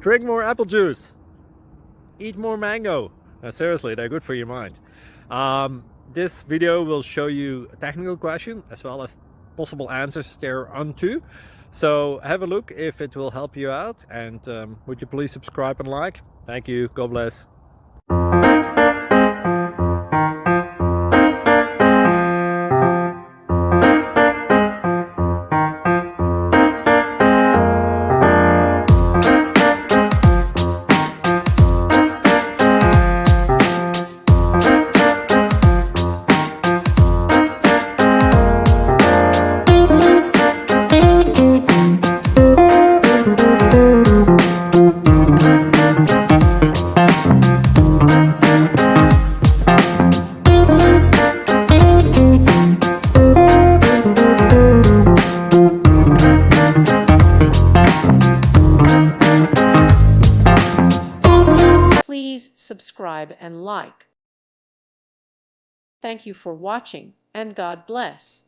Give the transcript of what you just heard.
Drink more apple juice. Eat more mango. Seriously, they're good for your mind. This video will show you a technical question as well as possible answers thereunto. So have a look if it will help you out, and would you please subscribe and like? Thank you. God bless. Please subscribe and like. Thank you for watching, and God bless.